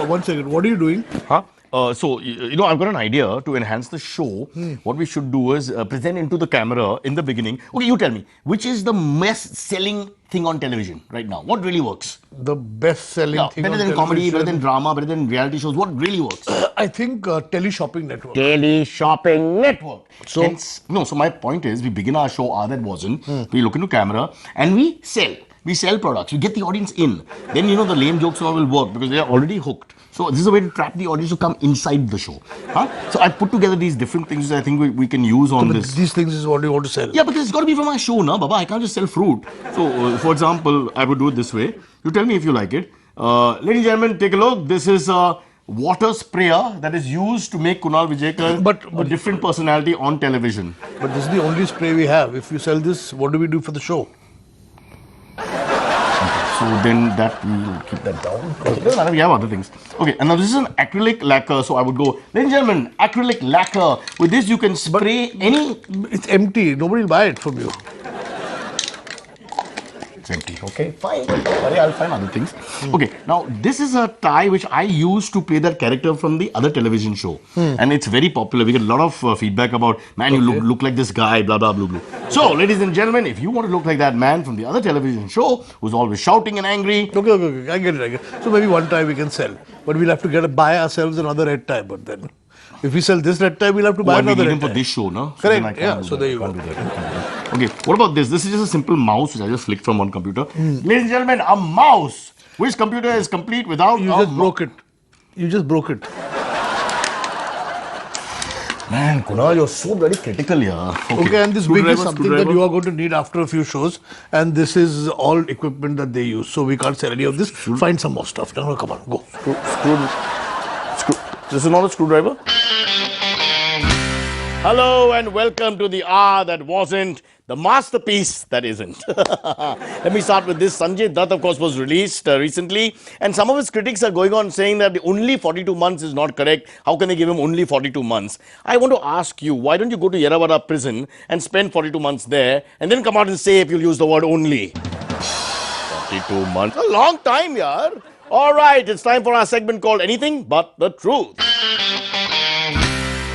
One second. What are you doing? Huh? I've got an idea to enhance the show. What we should do is present into the camera in the beginning. Okay, you tell me, which is the best selling thing on television right now? What really works? The best-selling thing better on than television. comedy, better than drama, better than reality shows. What really works? I think Tele-Shopping Network. Tele-Shopping Network. So, So my point is, we begin our show, That Wasn't. We look into camera and we sell. We sell products. We get the audience in. Then, the lame jokes all will work because they are already hooked. So this is a way to trap the audience to come inside the show. So I put together these different things I think we can use on this. These things is what you want to sell. Yeah, because it's got to be from my show, na, Baba. I can't just sell fruit. So, for example, I would do it this way. You tell me if you like it. Ladies and gentlemen, take a look. This is a water sprayer that is used to make Kunal Vijayekar a different personality on television. But this is the only spray we have. If you sell this, what do we do for the show? So then we'll keep that down. It doesn't matter, we have other things. Okay, and now this is an acrylic lacquer. So I would go, ladies and gentlemen, acrylic lacquer. With this you can spray any... It's empty. Nobody will buy it from you. It's empty. Okay, fine. Don't worry, I'll find other things. Okay, now this is a tie which I use to play that character from the other television show. And it's very popular. We get a lot of feedback about, man, you look like this guy, blah, blah, blah, blah. So, ladies and gentlemen, if you want to look like that man from the other television show who's always shouting and angry. Okay. I get it. So maybe one tie we can sell. But we'll have to buy ourselves another red tie. But then, if we sell this red tie, we'll have to buy another red tie. For this show, no? So correct. Yeah, so there you go. Okay, what about this? This is just a simple mouse which I just flicked from one computer. Ladies and gentlemen, a mouse. Which computer is complete without You just broke it. You just broke it. Man, Kunal, you're so bloody critical here. Okay, and this wig is something that you are going to need after a few shows. And this is all equipment that they use. So we can't sell any of this. Find some more stuff. No, come on, go. This is not a screwdriver. Hello and welcome to the That Wasn't, the masterpiece that isn't. Let me start with this. Sanjay Dutt, of course, was released recently. And some of his critics are going on saying that the only 42 months is not correct. How can they give him only 42 months? I want to ask you, why don't you go to Yerawada prison and spend 42 months there and then come out and say if you'll use the word only? 42 months. A long time, yaar. All right, it's time for our segment called Anything But the Truth.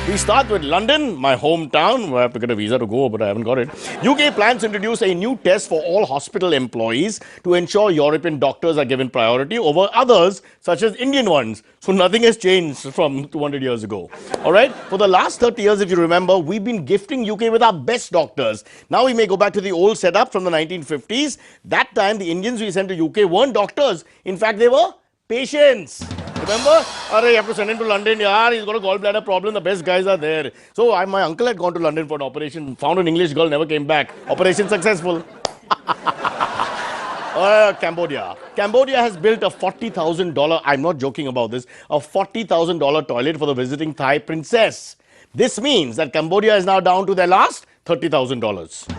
We start with London, my hometown, where I have to get a visa to go, but I haven't got it. UK plans to introduce a new test for all hospital employees to ensure European doctors are given priority over others, such as Indian ones. So nothing has changed from 200 years ago. All right? For the last 30 years, if you remember, we've been gifting UK with our best doctors. Now we may go back to the old setup from the 1950s. That time, the Indians we sent to UK weren't doctors. In fact, they were patients. Remember? You have to send him to London. Yaar, he's got a gallbladder problem. The best guys are there. So my uncle had gone to London for an operation. Found an English girl, never came back. Operation successful. Cambodia. Cambodia has built a $40,000, I'm not joking about this, a $40,000 toilet for the visiting Thai princess. This means that Cambodia is now down to their last $30,000.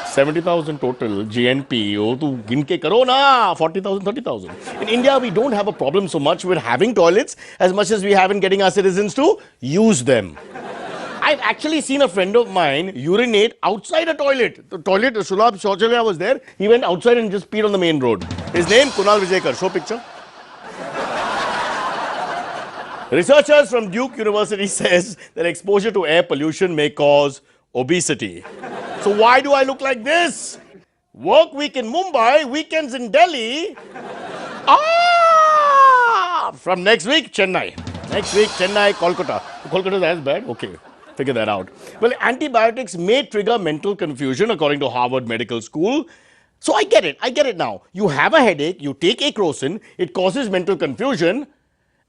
70,000 total GNP. Oh, tu ginke karo na. 40,000, 30,000. In India, we don't have a problem so much with having toilets as much as we have in getting our citizens to use them. I've actually seen a friend of mine urinate outside a toilet. The toilet, Sulabh Shauchalaya was there. He went outside and just peed on the main road. His name, Kunal Vijayekar. Show picture. Researchers from Duke University says that exposure to air pollution may cause obesity. So why do I look like this? Work week in Mumbai, weekends in Delhi. From next week, Chennai. Next week, Chennai, Kolkata. Kolkata is as bad? Okay, figure that out. Well, antibiotics may trigger mental confusion according to Harvard Medical School. So I get it now. You have a headache, you take acrosin, it causes mental confusion,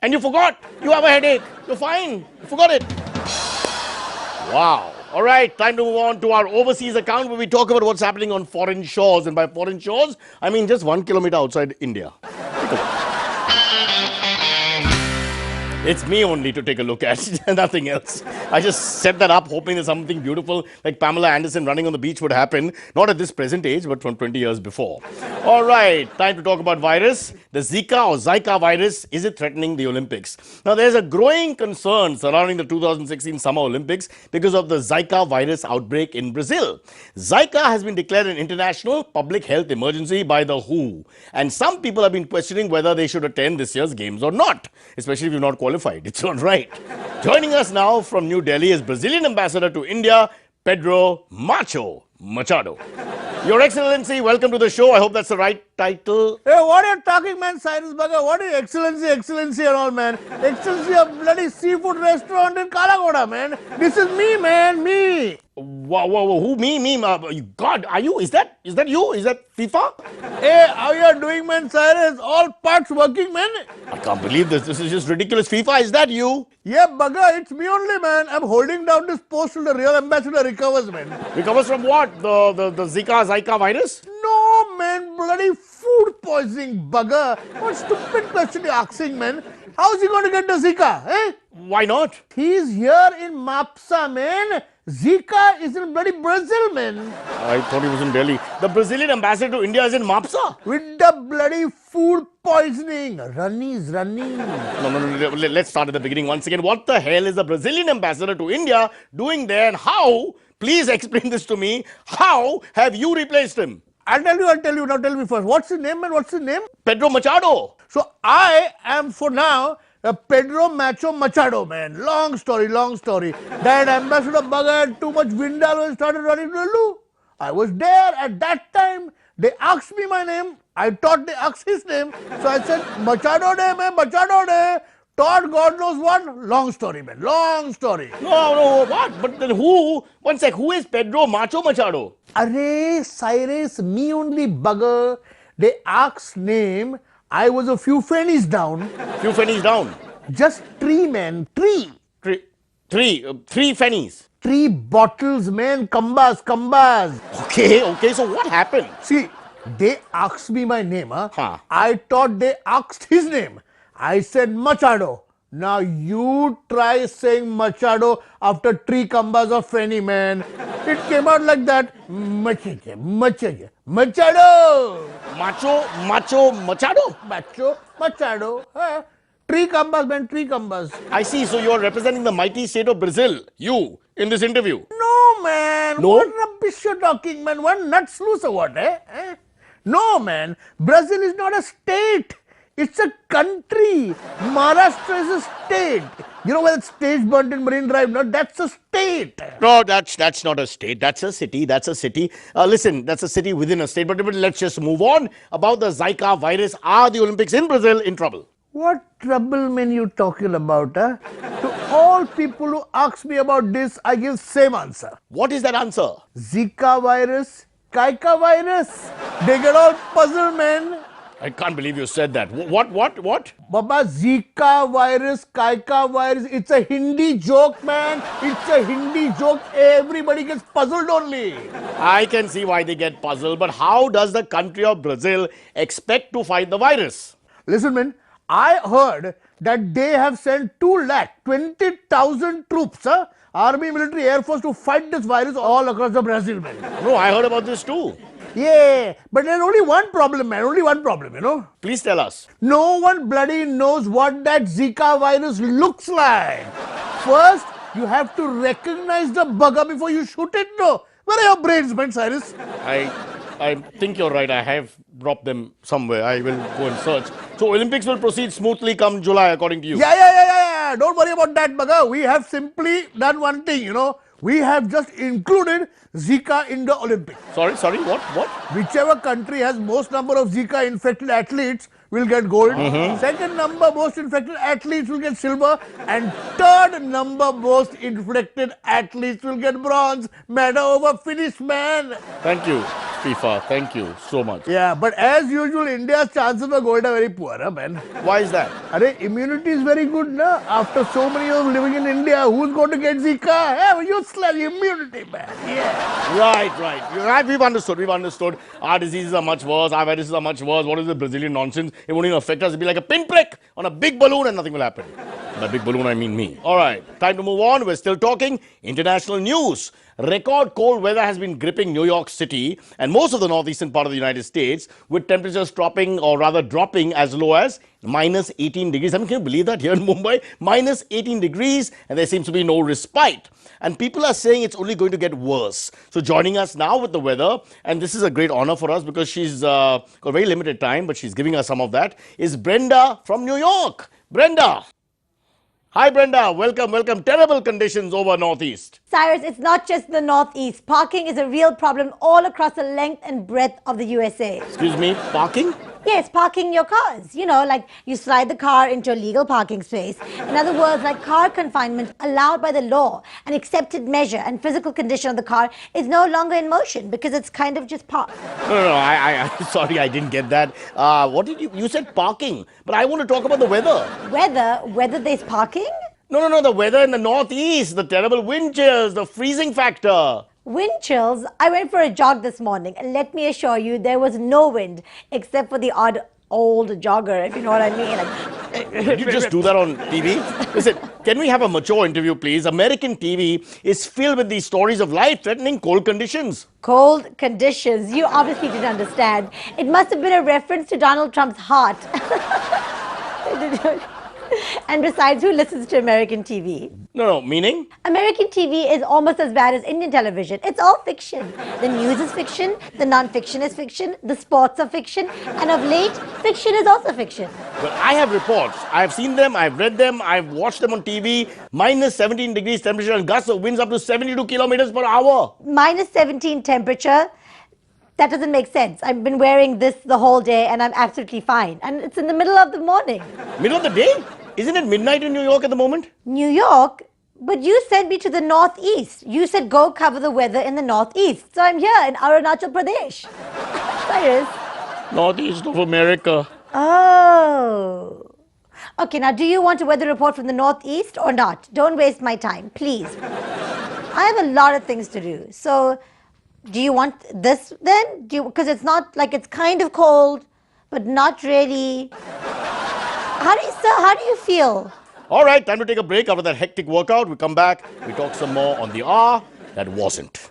and you forgot. You have a headache. You're fine. You forgot it. Wow. All right, time to move on to our overseas account where we talk about what's happening on foreign shores. And by foreign shores, I mean just 1 kilometer outside India. It's me only to take a look at, nothing else. I just set that up hoping that something beautiful like Pamela Anderson running on the beach would happen. Not at this present age, but from 20 years before. All right, time to talk about virus. The Zika virus, is it threatening the Olympics? Now, there's a growing concern surrounding the 2016 Summer Olympics because of the Zika virus outbreak in Brazil. Zika has been declared an international public health emergency by the WHO. And some people have been questioning whether they should attend this year's games or not, especially if you're not qualified. It's all right. Joining us now from New Delhi is Brazilian ambassador to India, Pedro Macho Machado. Your Excellency, welcome to the show. I hope that's the right title. Hey, what are you talking, man, Cyrus Broacha? What is excellency and all, man? Excellency of bloody seafood restaurant in Kalagoda, man. This is me, man, me. Whoa, who? Me? God, are you? Is that you? Is that FIFA? Hey, how you are doing, man, Cyrus? All parts working, man. I can't believe this. This is just ridiculous. FIFA, is that you? Yeah, bugger, it's me only, man. I'm holding down this post till the real ambassador recovers, man. Recovers from what? The Zika virus? No, man, bloody food poisoning, bugger. What stupid question you're asking, man? How's he going to get the Zika, eh? Why not? He's here in Mapsa, man. Zika is in bloody Brazil, man. I thought he was in Delhi. The Brazilian ambassador to India is in Mapsa. With the bloody food poisoning. Runnies. No. Let's start at the beginning once again. What the hell is the Brazilian ambassador to India doing there, and how? Please explain this to me. How have you replaced him? I'll tell you. Now tell me first. What's his name, man? What's his name? Pedro Machado. So I am, for now, Pedro Macho Machado, man. Long story. That ambassador bugger had too much vindal and started running to the loo. I was there at that time. They asked me my name. I thought they asked his name. So I said, Machado de, man, Machado de. Thought God knows what. Long story, man. Long story. No, what? But then who? One sec, who is Pedro Macho Machado? Array, Cyrus, me only bugger. They asked name. I was a few fannies down. Few fannies down? Just three, man. Three. Three fannies. 3 bottles, man. Kambas. Okay. So what happened? See, they asked me my name. Huh. I thought they asked his name. I said Machado. Now you try saying Machado after 3 kambas of fanny, man. It came out like that. Machado. Macho Machado. 3 kambas, man. 3 kambas. I see. So you're representing the mighty state of Brazil. You, in this interview. No, man. No? What rubbish you're talking, man? One nuts loose or what, eh? No, man. Brazil is not a state. It's a country. Maharashtra is a state. You know where that stage burnt in Marine Drive? No, that's a state. No, that's not a state. That's a city. Listen, that's a city within a state. But let's just move on. About the Zika virus, are the Olympics in Brazil in trouble? What trouble, man, you talking about, huh? To all people who ask me about this, I give same answer. What is that answer? Zika virus, Kaika virus. They get all puzzled, man. I can't believe you said that. What? Baba, Zika virus, Kaika virus, it's a Hindi joke, man. It's a Hindi joke. Everybody gets puzzled only. I can see why they get puzzled, but how does the country of Brazil expect to fight the virus? Listen, man, I heard that they have sent 220,000 troops, Army, military, Air Force to fight this virus all across the Brazil, man. No, I heard about this too. Yeah, but there's only one problem, man. Only one problem, you know. Please tell us. No one bloody knows what that Zika virus looks like. First, you have to recognize the bugger before you shoot it, no. Where are your brains, man, Cyrus? I think you're right. I have dropped them somewhere. I will go and search. So Olympics will proceed smoothly come July, according to you. Yeah. Don't worry about that, bugger. We have simply done one thing, you know. We have just included Zika in the Olympics. Sorry, what? Whichever country has most number of Zika infected athletes will get gold. Second number most infected athletes will get silver. And third number most infected athletes will get bronze. Matter over finish, man. Thank you, FIFA. Thank you so much. Yeah, but as usual, India's chances of gold are very poor, man. Why is that? Immunity is very good, na? After so many years living in India, who's going to get Zika? Yeah, useless immunity, man. Yeah. Right. We've understood. Our diseases are much worse. Our viruses are much worse. What is the Brazilian nonsense? It won't even affect us. It'll be like a pinprick on a big balloon and nothing will happen. By big balloon, I mean me. All right, time to move on. We're still talking international news. Record cold weather has been gripping New York City and most of the northeastern part of the United States, with temperatures dropping, or rather dropping as low as minus 18 degrees. I mean, can you believe that here in Mumbai? Minus 18 degrees, and there seems to be no respite. And people are saying it's only going to get worse. So joining us now with the weather, and this is a great honor for us because she's got very limited time, but she's giving us some of that, is Brenda from New York. Brenda. Hi, Brenda. Welcome, welcome. Terrible conditions over Northeast. Cyrus, it's not just the Northeast. Parking is a real problem all across the length and breadth of the USA. Excuse me, parking? Yes, parking your cars. You know, like you slide the car into a legal parking space. In other words, like car confinement allowed by the law, an accepted measure and physical condition of the car is no longer in motion because it's kind of just parked. No, sorry, I didn't get that. What did you said parking, but I want to talk about the weather. Whether there's parking? No, the weather in the Northeast, the terrible wind chills, the freezing factor. Wind chills? I went for a jog this morning and let me assure you there was no wind except for the odd old jogger, if you know what I mean. Like, did you just do that on TV? Listen, can we have a mature interview, please? American TV is filled with these stories of life-threatening cold conditions. Cold conditions? You obviously didn't understand. It must have been a reference to Donald Trump's heart. And besides, who listens to American TV? No, meaning? American TV is almost as bad as Indian television. It's all fiction. The news is fiction, the non-fiction is fiction, the sports are fiction, and of late, fiction is also fiction. Well, I have reports. I've seen them, I've read them, I've watched them on TV. Minus 17 degrees temperature and gusts of winds up to 72 kilometers per hour. Minus 17 temperature? That doesn't make sense. I've been wearing this the whole day and I'm absolutely fine. And it's in the middle of the morning. Middle of the day? Isn't it midnight in New York at the moment? New York? But you sent me to the Northeast. You said go cover the weather in the Northeast. So I'm here in Arunachal Pradesh. Cyrus? Northeast of America. Oh. Okay, now do you want a weather report from the Northeast or not? Don't waste my time, please. I have a lot of things to do. So do you want this then? Because it's not like it's kind of cold, but not really. How do you feel? All right, time to take a break. After that hectic workout, we come back, we talk some more on the hour that wasn't.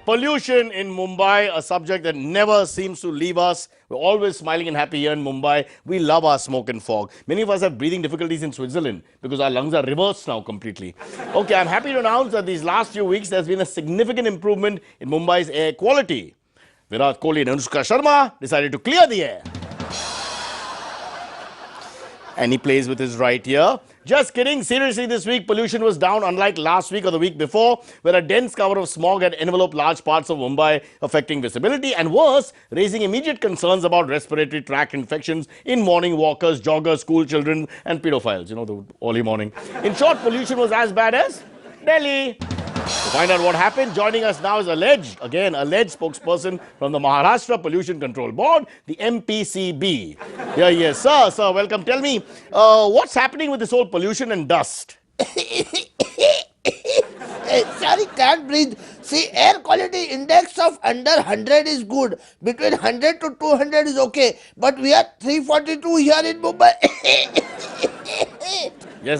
Pollution in Mumbai, a subject that never seems to leave us. We're always smiling and happy here in Mumbai. We love our smoke and fog. Many of us have breathing difficulties in Switzerland because our lungs are reversed now completely. Okay, I'm happy to announce that these last few weeks there's been a significant improvement in Mumbai's air quality. Virat Kohli and Anushka Sharma decided to clear the air. And he plays with his right ear. Just kidding. Seriously, this week pollution was down, unlike last week or the week before, where a dense cover of smog had enveloped large parts of Mumbai, affecting visibility and worse, raising immediate concerns about respiratory tract infections in morning walkers, joggers, school children and pedophiles. You know, the early morning. In short, pollution was as bad as Delhi. To find out what happened, joining us now is alleged spokesperson from the Maharashtra Pollution Control Board, the MPCB. Here he is. Sir, welcome. Tell me, what's happening with this whole pollution and dust? Sorry, can't breathe. See, air quality index of under 100 is good. Between 100 to 200 is okay. But we are 342 here in Mumbai. Yes,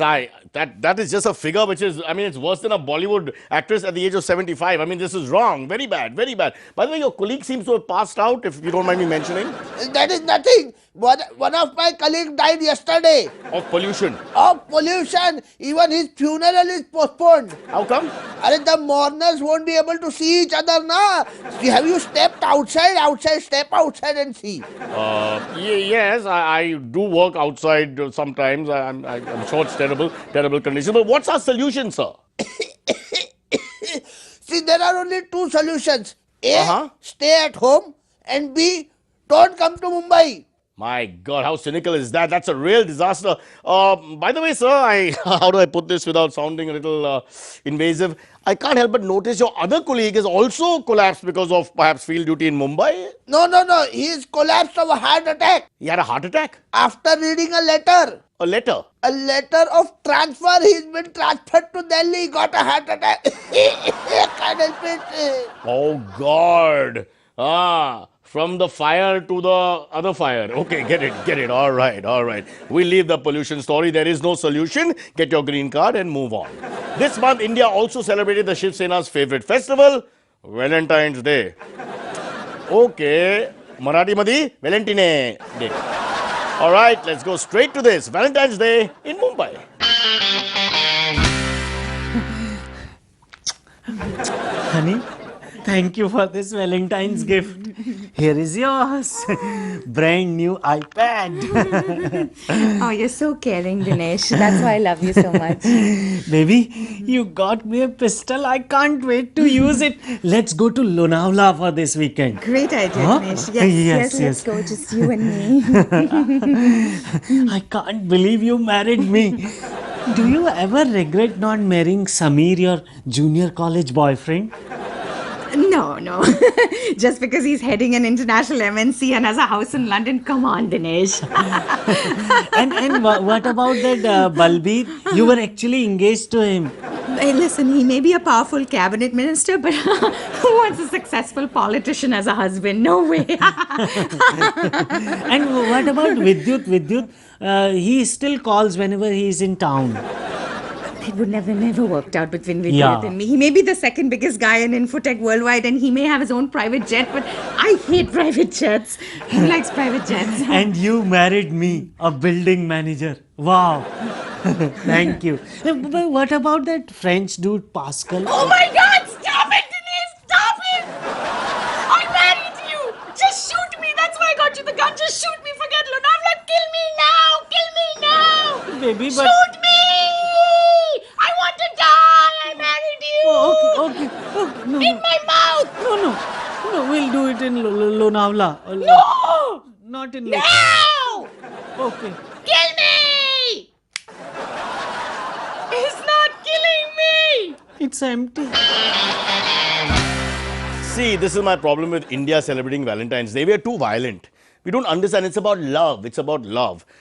that is just a figure which is, I mean, it's worse than a Bollywood actress at the age of 75. I mean, this is wrong. Very bad, very bad. By the way, your colleague seems to have passed out, if you don't mind me mentioning. That is nothing. One of my colleagues died yesterday. Of pollution. Of pollution. Even his funeral is postponed. How come? The mourners won't be able to see each other now. Have you stepped outside? Step outside and see. Yes, I do work outside sometimes. I'm sure it's terrible conditions. But what's our solution, sir? See, there are only two solutions. A, stay at home, and B, don't come to Mumbai. My God, how cynical is that? That's a real disaster. By the way, sir, how do I put this without sounding a little invasive? I can't help but notice your other colleague has also collapsed because of perhaps field duty in Mumbai. No. He is collapsed of a heart attack. He had a heart attack? After reading a letter. A letter? A letter of transfer. He's been transferred to Delhi. He got a heart attack. Can't help it. Oh, God. From the fire to the other fire. Okay, get it. All right. We'll leave the pollution story. There is no solution. Get your green card and move on. This month, India also celebrated the Shiv Sena's favorite festival, Valentine's Day. Okay, Marathi Madi, Valentine Day. All right, let's go straight to this. Valentine's Day in Mumbai. Honey, thank you for this Valentine's gift. Here is yours. Brand new iPad. Oh, you're so caring, Dinesh. That's why I love you so much. Baby, you got me a pistol. I can't wait to use it. Let's go to Lonavala for this weekend. Great idea, Huh? Dinesh. Yes. Let's go, just you and me. I can't believe you married me. Do you ever regret not marrying Samir, your junior college boyfriend? No. Just because he's heading an international MNC and has a house in London. Come on, Dinesh. And what about that Balbir? You were actually engaged to him. Hey, listen, he may be a powerful cabinet minister, but who wants a successful politician as a husband? No way. And what about Vidyut? He still calls whenever he is in town. It would never worked out between Vidyut and me. He may be the second biggest guy in infotech worldwide and he may have his own private jet, but I hate private jets. He likes private jets. And you married me, a building manager. Wow. Thank you. But what about that French dude, Pascal? Oh my God! Stop it, Dinesh! Stop it! I married you! Just shoot me! That's why I got you the gun. Just shoot me! Forget Lonavala! Kill me now! Kill me now! Baby, but... Shoot me! I want to die! I married you! Okay. No, In my mouth! No, we'll do it in Lonavala. No! Not in No! Okay. Kill me! He's not killing me! It's empty. See, this is my problem with India celebrating Valentine's Day. We are too violent. We don't understand. It's about love.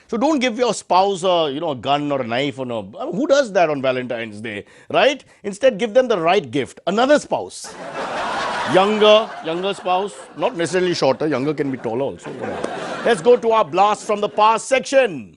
So don't give your spouse a gun or a knife or no. Who does that on Valentine's Day, right? Instead, give them the right gift. Another spouse. Younger spouse. Not necessarily shorter. Younger can be taller also. Whatever. Let's go to our blast from the past section.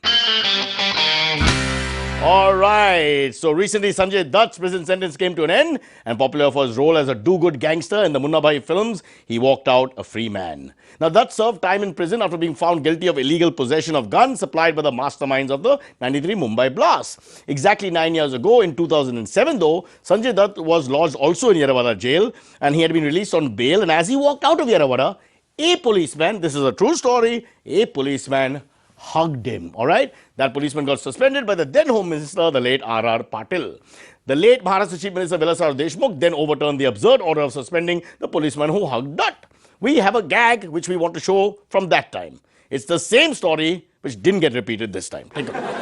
All right. So recently, Sanjay Dutt's prison sentence came to an end, and popular for his role as a do-good gangster in the Munna Bhai films, he walked out a free man. Now, Dutt served time in prison after being found guilty of illegal possession of guns supplied by the masterminds of the 93 Mumbai blast. Exactly 9 years ago, in 2007, though, Sanjay Dutt was lodged also in Yerawada jail, and he had been released on bail. And as he walked out of Yerawada, a policeman, this is a true story, a policeman hugged him, all right? That policeman got suspended by the then Home Minister, the late R.R. Patil. The late Maharashtra Chief Minister Vilasar Deshmukh then overturned the absurd order of suspending the policeman who hugged Dutt. We have a gag which we want to show from that time. It's the same story which didn't get repeated this time. Think about it.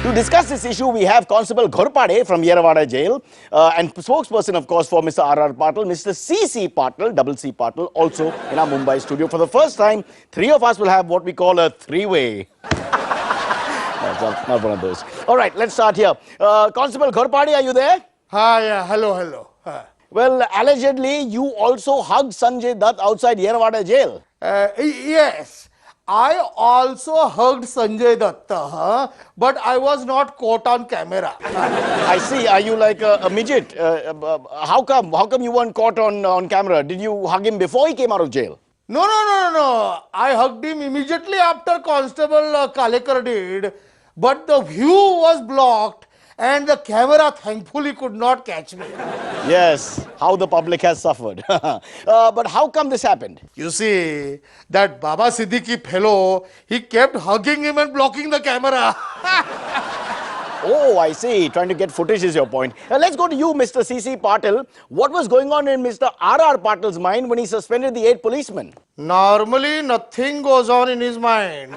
To discuss this issue, we have Constable Ghorpade from Yerawada Jail and spokesperson, of course, for Mr. R.R. Patil, Mr. C.C. Patil, double C Patil, also in our Mumbai studio. For the first time, three of us will have what we call a three-way. Not one of those. All right, let's start here. Constable Ghorpade, are you there? Hi, hello. Well, allegedly, you also hugged Sanjay Dutt outside Yerawada Jail. Yes. I also hugged Sanjay Dutt, but I was not caught on camera. I see. Are you like a midget? How come? How come you weren't caught on camera? Did you hug him before he came out of jail? No. I hugged him immediately after Constable Kalekar did, but the view was blocked and the camera thankfully could not catch me. Yes, how the public has suffered. But how come this happened? You see, that Baba Siddiqui fellow, he kept hugging him and blocking the camera. Oh, I see. Trying to get footage is your point. Let's go to you, Mr. C.C. Patil. What was going on in Mr. R.R. Patil's mind when he suspended the 8 policemen? Normally, nothing goes on in his mind.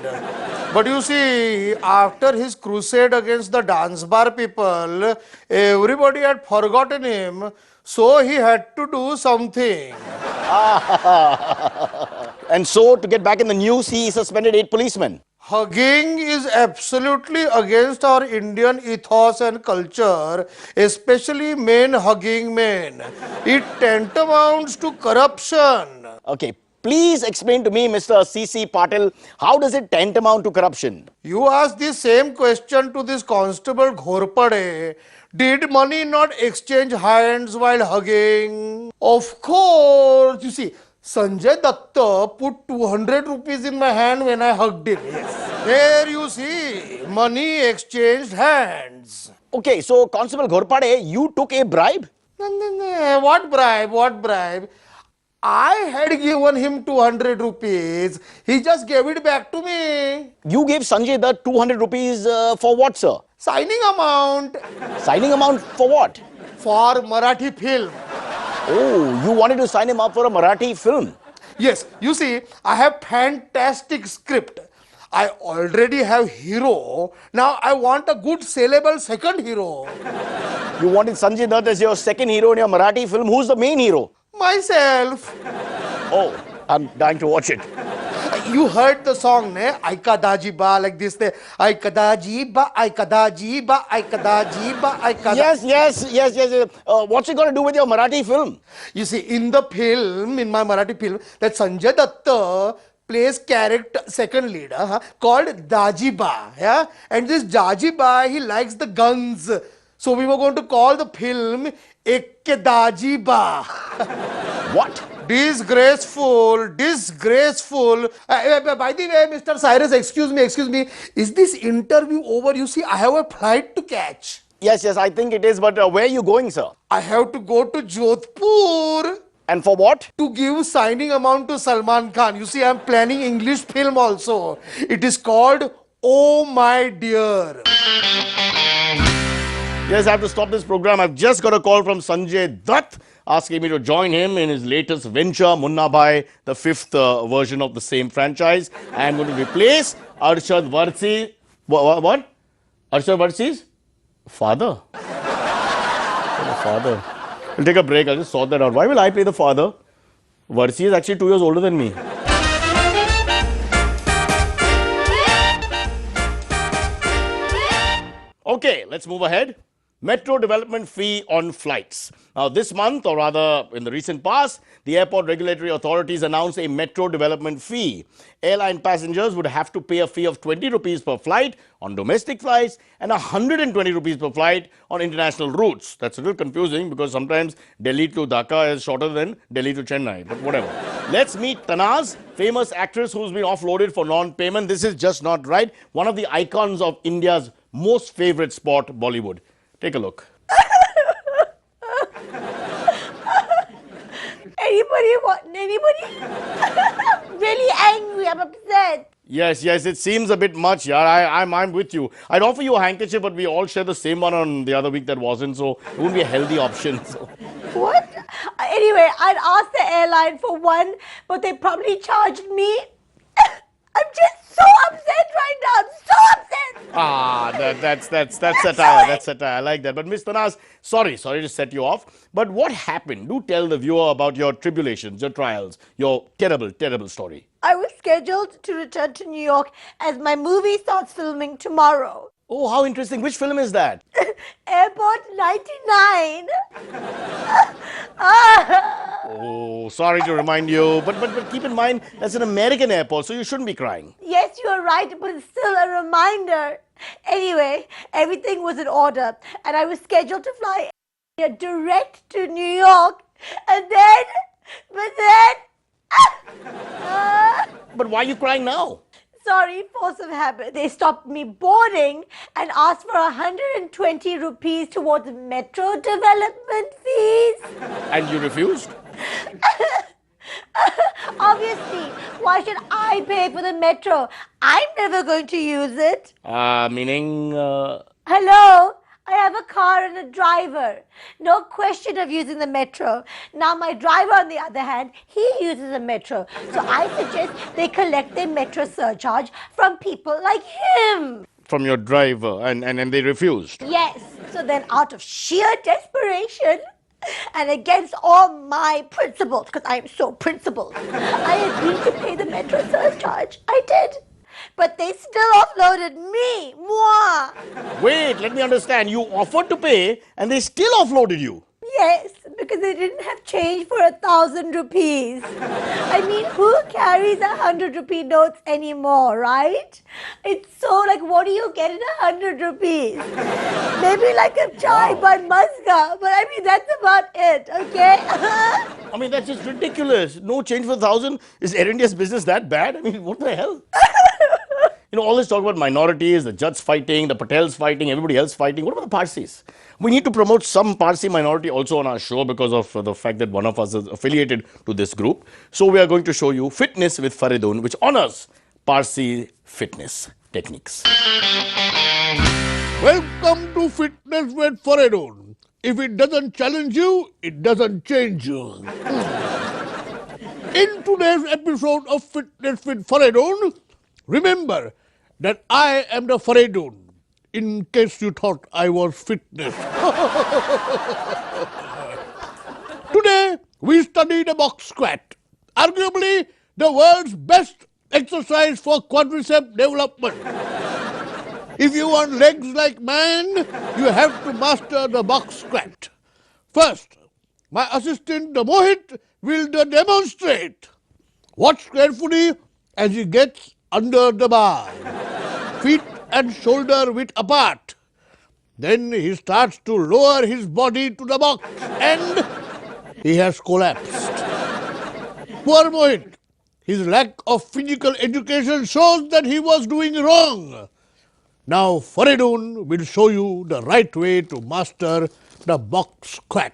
But you see, after his crusade against the dance bar people, everybody had forgotten him, so he had to do something. And so, to get back in the news, he suspended 8 policemen. Hugging is absolutely against our Indian ethos and culture, especially men hugging men. It tantamounts to corruption. Okay, please explain to me, Mr. C.C. Patil, how does it tantamount to corruption? You asked the same question to this constable Ghorpade. Did money not exchange hands while hugging? Of course. You see, Sanjay Datta put 200 rupees in my hand when I hugged him. Yes. There you see, money exchanged hands. Okay, so Constable Ghorpade, you took a bribe? No. What bribe? What bribe? I had given him 200 rupees. He just gave it back to me. You gave Sanjay Dutt 200 rupees for what, sir? Signing amount Signing amount for what? for Marathi film. Oh, you wanted to sign him up for a Marathi film. Yes, you see, I have fantastic script. I already have hero. Now I want a good sellable second hero. You wanted Sanjay Dutt as your second hero in your Marathi film. Who's the main hero? Myself. Oh, I'm dying to watch it. You heard the song, ne? Aika daji ba, like this. Aika daji ba, aika daji ba, aika daji ba, aika. Yes. What's it got to do with your Marathi film? You see, in the film, in my Marathi film, that Sanjay Datta plays character second lead called Dajiba. Yeah, and this Dajiba, he likes the guns. So we were going to call the film Ekke Dajiba. What? Disgraceful. By the way, Mr. Cyrus, excuse me. Is this interview over? You see, I have a flight to catch. Yes, I think it is. But where are you going, sir? I have to go to Jodhpur And for what? to give signing amount to Salman Khan. You see, I'm planning English film also. It is called Oh My Dear. Yes, I have to stop this program. I've just got a call from Sanjay Dutt asking me to join him in his latest venture, Munna Bhai, the fifth version of the same franchise. I am going to replace Arshad Varsi. What? Arshad Varsi's father. The father. We'll take a break. I'll just sort that out. Why will I play the father? Varsi is actually 2 years older than me. Okay, let's move ahead. Metro development fee on flights. Now, this month, or rather in the recent past, the airport regulatory authorities announced a metro development fee. Airline passengers would have to pay a fee of 20 rupees per flight on domestic flights and 120 rupees per flight on international routes. That's a little confusing because sometimes Delhi to Dhaka is shorter than Delhi to Chennai, but whatever. Let's meet Tanaz, famous actress who's been offloaded for non-payment. This is just not right. One of the icons of India's most favorite sport, Bollywood. Take a look. Anybody? I'm really angry. I'm upset. Yes, it seems a bit much, yeah. I'm with you. I'd offer you a handkerchief, but we all share the same one on the other week that wasn't, so it wouldn't be a healthy option. So. What? Anyway, I'd asked the airline for one, but they probably charged me. I'm just so upset right now. I'm so upset. That's satire. That's satire. I like that. But Miss Tanaz, sorry to set you off. But what happened? Do tell the viewer about your tribulations, your trials, your terrible story. I was scheduled to return to New York as my movie starts filming tomorrow. Oh, how interesting. Which film is that? Airport 99. Oh, sorry to remind you. But keep in mind, that's an American airport, so you shouldn't be crying. Yes, you are right, but it's still a reminder. Anyway, everything was in order, and I was scheduled to fly direct to New York. But why are you crying now? Sorry, force of habit. They stopped me boarding and asked for 120 rupees towards metro development fees. And you refused? Obviously, why should I pay for the metro? I'm never going to use it. Meaning... Hello? I have a car and a driver. No question of using the metro. Now my driver, on the other hand, he uses the metro. So I suggest they collect their metro surcharge from people like him. From your driver, and they refused. Yes. So then out of sheer desperation and against all my principles, because I am so principled, I agreed to pay the metro surcharge. I did. But they still offloaded me. Moi. Wait, let me understand. You offered to pay and they still offloaded you. Yes, because they didn't have change for 1,000 rupees. I mean, who carries 100 rupee notes anymore, right? It's so like, what do you get in 100 rupees? Maybe like a chai by Mazga, but I mean, that's about it, okay? I mean, that's just ridiculous. No change for 1,000. Is Air India's business that bad? I mean, what the hell? You know, all this talk about minorities, the Jats fighting, the Patels fighting, everybody else fighting. What about the Parsis? We need to promote some Parsi minority also on our show because of the fact that one of us is affiliated to this group. So we are going to show you Fitness with Faredun, which honors Parsi fitness techniques. Welcome to Fitness with Faredun. If it doesn't challenge you, it doesn't change you. In today's episode of Fitness with Faredun, remember that I am the Faredun, in case you thought I was fitness. Today, we study the box squat, arguably the world's best exercise for quadricep development. If you want legs like mine, you have to master the box squat. First, my assistant, the Mohit, will demonstrate. Watch carefully as he gets under the bar. Feet and shoulder width apart. Then he starts to lower his body to the box and he has collapsed. Poor Mohit. His lack of physical education shows that he was doing wrong. Now Faredun will show you the right way to master the box squat.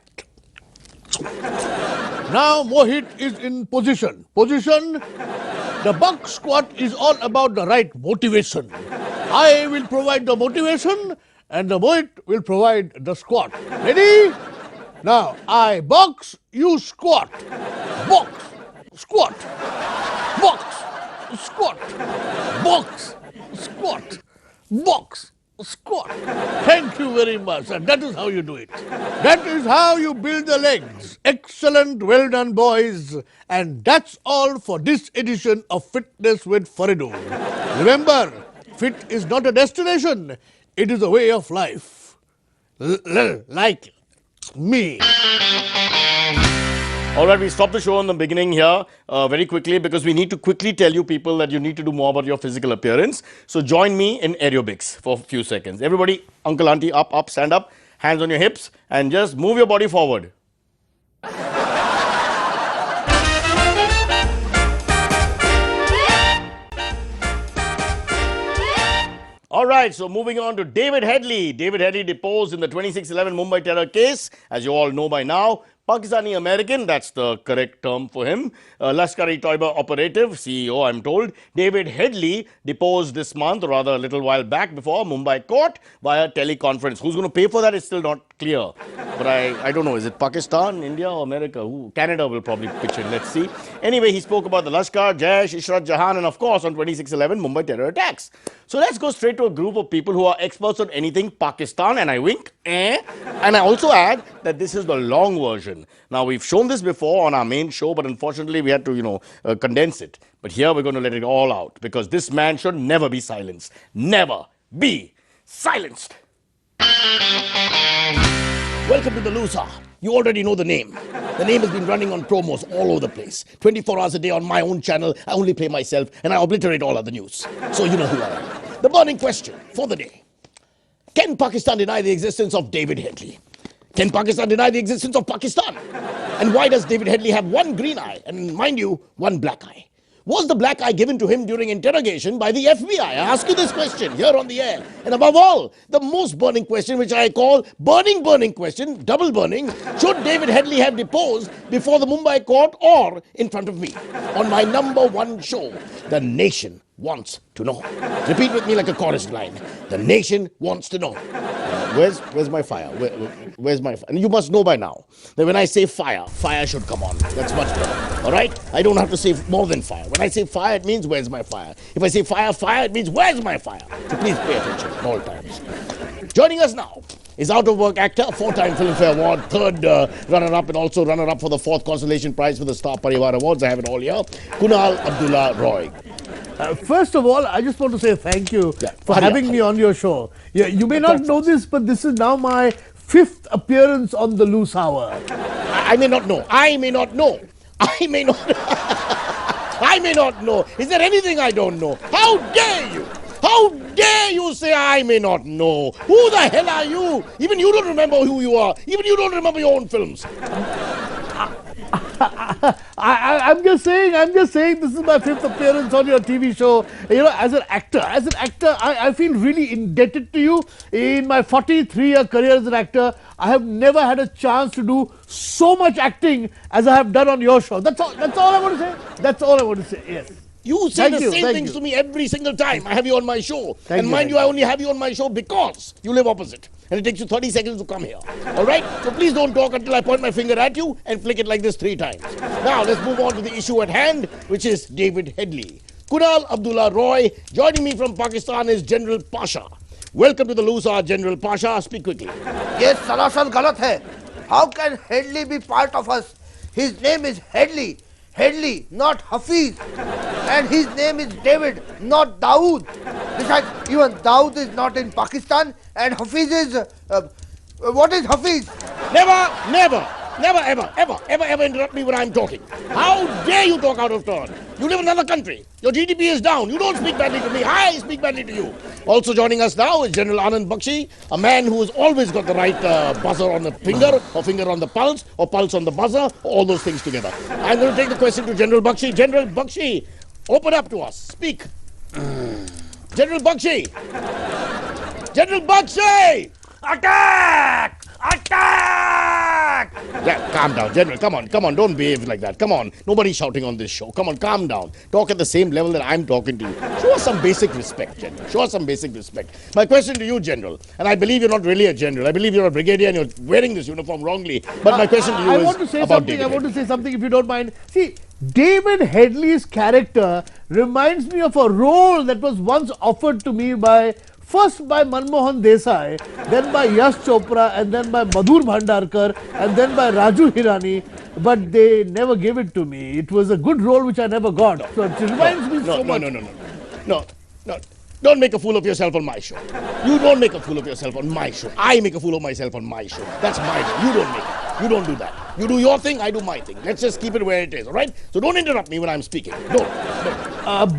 Now Mohit is in position. The box squat is all about the right motivation. I will provide the motivation and the Mohit will provide the squat. Ready? Now I box, you squat. Box, squat. Box, squat. Box, squat. Box, squat. Thank you very much. And that is how you do it. That is how you build the legs. Excellent, well done, boys. And that's all for this edition of Fitness with Faredun. Remember, fit is not a destination. It is a way of life. Like me. All right, we stop the show in the beginning here very quickly because we need to quickly tell you people that you need to do more about your physical appearance. So join me in aerobics for a few seconds. Everybody, uncle, auntie, up, stand up, hands on your hips and just move your body forward. All right, so moving on to David Hedley. David Hedley deposed in the 26/11 Mumbai terror case, as you all know by now. Pakistani American, that's the correct term for him. Lashkar-e-Toiba operative, CEO, I'm told. David Hedley deposed this month, or rather a little while back, before Mumbai court via teleconference. Who's going to pay for that is still not clear. But I don't know, is it Pakistan, India or America? Canada will probably pitch in, let's see. Anyway, he spoke about the Lashkar, Jaish, Ishrat Jahan and of course on 26/11 Mumbai terror attacks. So let's go straight to a group of people who are experts on anything Pakistan, and I wink, and I also add that this is the long version. Now, we've shown this before on our main show, but unfortunately we had to, condense it. But here we're going to let it all out because this man should never be silenced. Never be silenced. Welcome to the loser. You already know the name. The name has been running on promos all over the place. 24 hours a day on my own channel. I only play myself and I obliterate all other news. So you know who I am. The burning question for the day. Can Pakistan deny the existence of David Hedley? Can Pakistan deny the existence of Pakistan? And why does David Hedley have one green eye and, mind you, one black eye? Was the black eye given to him during interrogation by the FBI? I ask you this question here on the air. And above all, the most burning question, which I call burning question, double burning. Should David Hedley have deposed before the Mumbai court or in front of me? On my #1 show, the nation wants to know. Repeat with me like a chorus line. The nation wants to know. Where's my fire? Where's my fire? And you must know by now that when I say fire, fire should come on. That's much better. All right? I don't have to say more than fire. When I say fire, it means where's my fire. If I say fire, it means where's my fire. So please pay attention at all times. Joining us now is out-of-work actor, 4-time Filmfare Award, 3rd runner-up and also runner-up for the 4th Consolation Prize for the Star Parivar Awards. I have it all here. Kunal Abdullah Roy. First of all, I just want to say thank you for having me on your show. Yeah, you may not know this, but this is now my 5th appearance on the Loose Hour. I may not know. I may not know. I may not. I may not know. Is there anything I don't know? How dare you? How dare you say I may not know? Who the hell are you? Even you don't remember who you are. Even you don't remember your own films. I'm just saying, this is my 5th appearance on your TV show. You know, as an actor, I feel really indebted to you. In my 43-year career as an actor, I have never had a chance to do so much acting as I have done on your show. That's all I want to say. That's all I want to say, yes. You say Thank the you, same thank things you. to me every single time I have you on my show. Thank and you, mind thank you, I you. only have you on my show because you live opposite. And it takes you 30 seconds to come here. All right? So please don't talk until I point my finger at you and flick it like this 3 times. Now, let's move on to the issue at hand, which is David Hedley. Kunal Abdullah Roy. Joining me from Pakistan is General Pasha. Welcome to the Loose Hour, General Pasha. Speak quickly. ये सरासर गलत है. How can Hedley be part of us? His name is Hedley. Hedley, not Hafiz. And his name is David, not Dawood. Besides, even Dawood is not in Pakistan. And Hafiz is... what is Hafiz? Never, ever interrupt me when I'm talking. How dare you talk out of turn? You live in another country. Your GDP is down. You don't speak badly to me. I speak badly to you. Also joining us now is General Anand Bakshi, a man who has always got the right buzzer on the finger, or finger on the pulse, or pulse on the buzzer, all those things together. I'm going to take the question to General Bakshi. General Bakshi, open up to us. Speak. General Bakshi. General Bakshi! Attack! Attack! Yeah, calm down, General. Come on, don't behave like that. Come on, nobody's shouting on this show. Come on, calm down. Talk at the same level that I'm talking to you. Show us some basic respect, General. Show us some basic respect. My question to you, General, and I believe you're not really a general. I believe you're a brigadier and you're wearing this uniform wrongly. But my question to you is about David. I want to say something, if you don't mind. See, David Hedley's character reminds me of a role that was once offered to me first by Manmohan Desai, then by Yash Chopra, and then by Madhur Bhandarkar, and then by Raju Hirani, but they never gave it to me. It was a good role which I never got. So it reminds me so much. No. Don't make a fool of yourself on my show. You don't make a fool of yourself on my show. I make a fool of myself on my show. That's my show. You don't make it. You don't do that. You do your thing, I do my thing. Let's just keep it where it is, all right? So don't interrupt me when I'm speaking. Don't.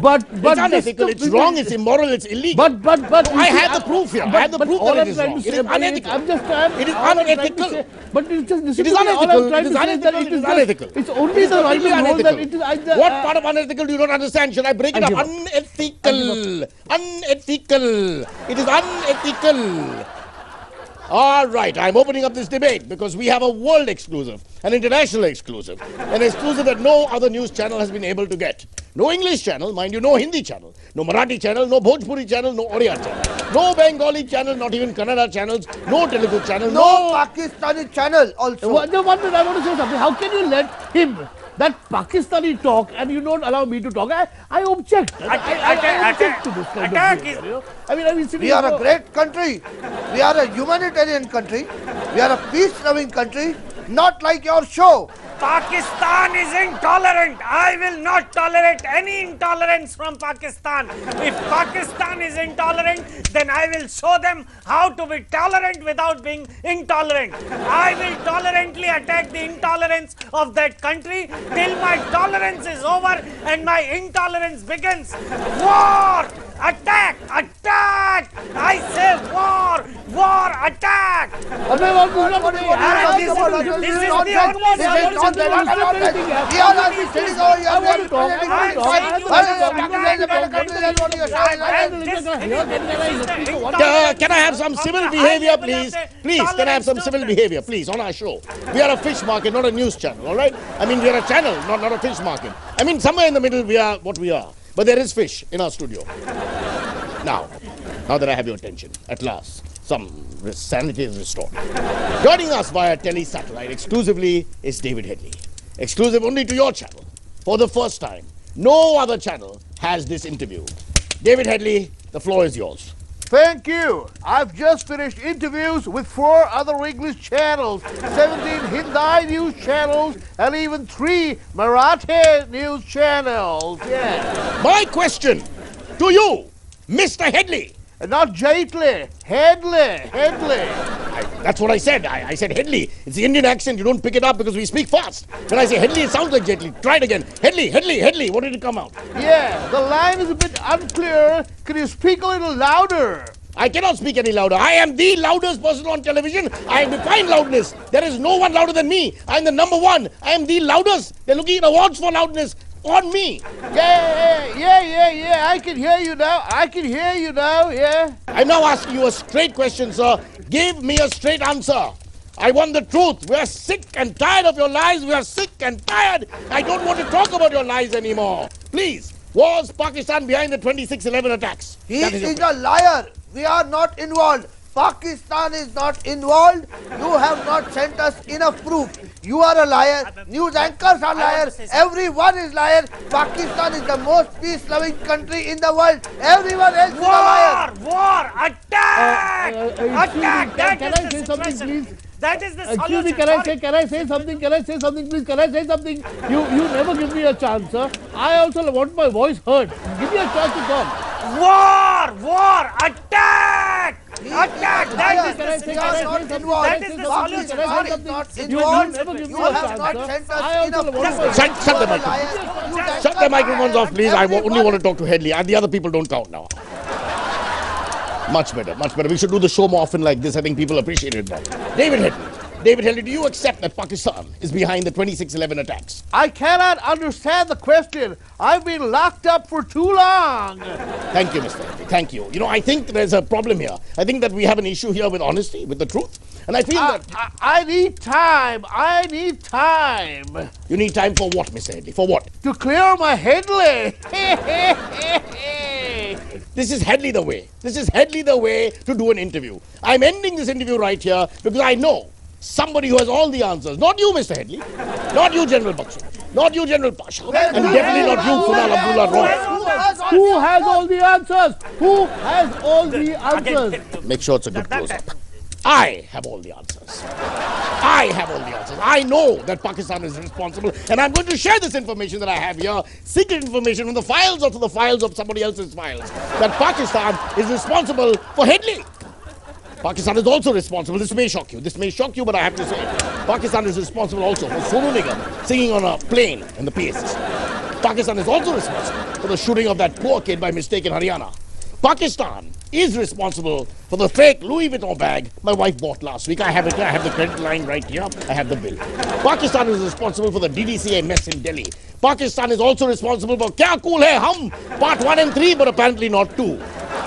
But it's unethical, it's wrong, it's immoral, it's illegal. But I have the proof here. I have the proof that it is wrong. It is unethical. It is unethical. But it's just It is unethical. It is unethical. It is unethical. It's only the right role that it is either. What part of unethical do you not understand? Should I break it up? Unethical. Unethical. It is unethical. All right, I'm opening up this debate because we have a world exclusive, an international exclusive, an exclusive that no other news channel has been able to get. No English channel, mind you, no Hindi channel, no Marathi channel, no Bhojpuri channel, no Oriya channel, no Bengali channel, not even Kannada channels, no Telugu channel, No Pakistani channel also. One minute, I want to say something. How can you let him, that Pakistani, talk and you don't allow me to talk? I object. I object to this kind of behavior, you know? I mean, We are a great country. We are a humanitarian country. We are a peace-loving country. Not like your show. Pakistan is intolerant. I will not tolerate any intolerance from Pakistan. If Pakistan is intolerant, then I will show them how to be tolerant without being intolerant. I will tolerantly attack the intolerance of that country till my tolerance is over and my intolerance begins. War! Attack! Attack! I say war! War! Attack! This is the only Can I have some civil behavior, please? Please, can I have some civil behavior, please, on our show? We are a fish market, not a news channel, all right? I mean, we are a channel, not a fish market. I mean, somewhere in the middle, we are what we are. But there is fish in our studio. Now that I have your attention, at last, some sanity is restored. Joining us via tele-satellite exclusively is David Hedley. Exclusive only to your channel. For the first time, no other channel has this interview. David Hedley, the floor is yours. Thank you. I've just finished interviews with 4 other English channels, 17 Hindi news channels, and even 3 Marathi news channels. Yeah. My question to you, Mr. Hedley. Not Jaitley, Hedley. That's what I said. I said Hedley. It's the Indian accent. You don't pick it up because we speak fast. When I say Hedley, it sounds like Jet Li. Try it again. Hedley, Hedley, Hedley. What did it come out? Yeah, the line is a bit unclear. Can you speak a little louder? I cannot speak any louder. I am the loudest person on television. I define loudness. There is no one louder than me. I am the number one. I am the loudest. They're looking at awards for loudness on me. Yeah. I can hear you now. Yeah. I'm now asking you a straight question, sir. Give me a straight answer. I want the truth. We are sick and tired of your lies. We are sick and tired. I don't want to talk about your lies anymore. Please. Was Pakistan behind the 26/11 attacks? He is a liar. We are not involved. Pakistan is not involved. You have not sent us enough proof. You are a liar. News anchors are liars. Everyone is liar. Pakistan is the most peace-loving country in the world. Everyone else is a liar. War! Attack! Attack! Can I say something, please? That is the solution. Excuse me, can I say something? Please, can I say something? You never give me a chance, sir. I also want my voice heard. Give me a chance to talk. War! Attack! Attack! That is the We are not involved. That is the solution. Pakistan is not You involved. never give me You a have chance, not sir. sent I us also enough want proof. my Shut the microphone. Shut the microphones off, please. I only want to talk to Hedley. And the other people don't count now. Much better, much better. We should do the show more often like this. I think people appreciate it more. David Hedley, do you accept that Pakistan is behind the 26/11 attacks? I cannot understand the question. I've been locked up for too long. Thank you, Mr. Hedley. Thank you. You know, I think there's a problem here. I think that we have an issue here with honesty, with the truth. And I feel that... I need time. You need time for what, Mr. Hedley? For what? To clear my Hedley. This is Hedley the way. This is Hedley the way to do an interview. I'm ending this interview right here because I know somebody who has all the answers. Not you, Mr. Hedley. Not you, General Bakshu. Not you, General Pasha. And definitely not you, Kunal Abdullah Roy. Who has all the answers? Who has all the answers? Make sure it's a good close-up. I have all the answers. I have all the answers. I know that Pakistan is responsible, and I'm going to share this information that I have here, secret information from the files or to the files of somebody else's files, that Pakistan is responsible for Hedley. Pakistan is also responsible. This may shock you, but I have to say it. Pakistan is responsible also for Sonu Nigam singing on a plane in the PS system. Pakistan is also responsible for the shooting of that poor kid by mistake in Haryana. Pakistan is responsible for the fake Louis Vuitton bag my wife bought last week. I have it here. I have the credit line right here. I have the bill. Pakistan is responsible for the DDCA mess in Delhi. Pakistan is also responsible for Kya Cool Hai Hum, part 1 and 3, but apparently not 2.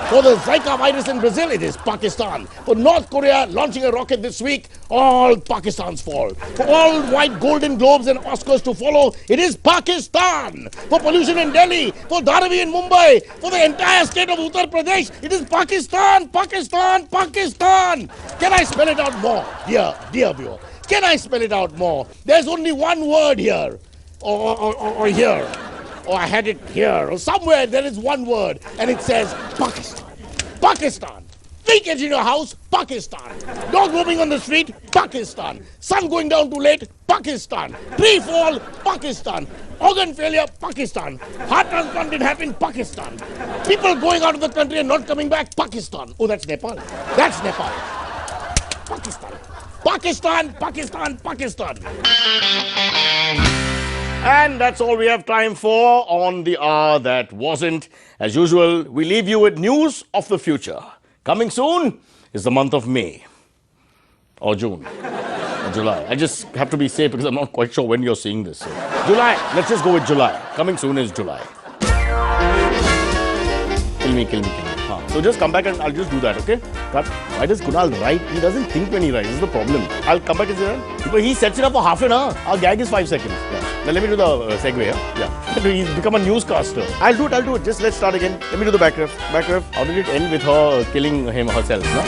For the Zika virus in Brazil, it is Pakistan. For North Korea launching a rocket this week, all Pakistan's fault. For all white Golden Globes and Oscars to follow, it is Pakistan. For pollution in Delhi, for Dharavi in Mumbai, for the entire state of Uttar Pradesh, it is Pakistan, Pakistan, Pakistan. Can I spell it out more, dear viewer? Can I spell it out more? There's only one word here, or here. Or I had it here, or somewhere there is one word, and it says Pakistan. Pakistan. Leakage in your house, Pakistan. Dog roaming on the street, Pakistan. Sun going down too late, Pakistan. Tree fall, Pakistan. Organ failure, Pakistan. Heart transplant didn't happen, Pakistan. People going out of the country and not coming back, Pakistan. Oh, that's Nepal. That's Nepal. Pakistan. Pakistan, Pakistan, Pakistan. And that's all we have time for on the hour that wasn't. As usual, we leave you with news of the future. Coming soon is the month of May. Or June. Or July. I just have to be safe because I'm not quite sure when you're seeing this. So. July. Let's just go with July. Coming soon is July. Kill me. So just come back and I'll just do that, okay? But why does Kunal write? He doesn't think when he writes. This is the problem. I'll come back and say that. Because he sets it up for half an hour. Our gag is 5 seconds. Yeah. Now let me do the segue, yeah? He's become a newscaster. I'll do it. Just let's start again. Let me do the back ref. How did it end with her killing him herself, no?